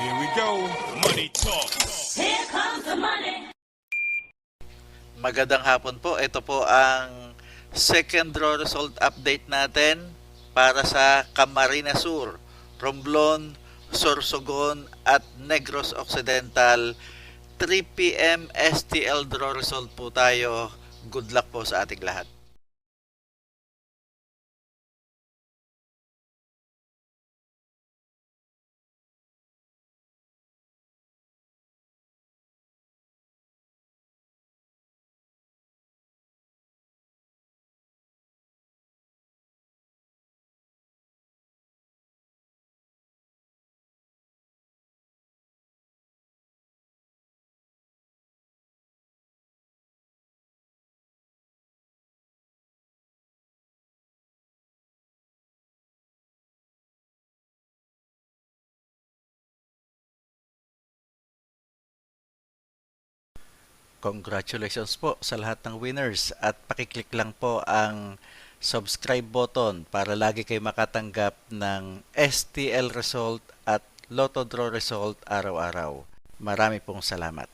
Here we go. Money talk. Here comes the money. Magandang hapon po. Ito po ang second draw result update natin para sa Camarines Sur, Romblon, Sorsogon at Negros Occidental. 3 p.m. STL draw result po tayo. Good luck po sa ating lahat. Congratulations po sa lahat ng winners at pakiclick lang po ang subscribe button para lagi kayo makatanggap ng STL result at Lotto Draw result araw-araw. Marami pong salamat.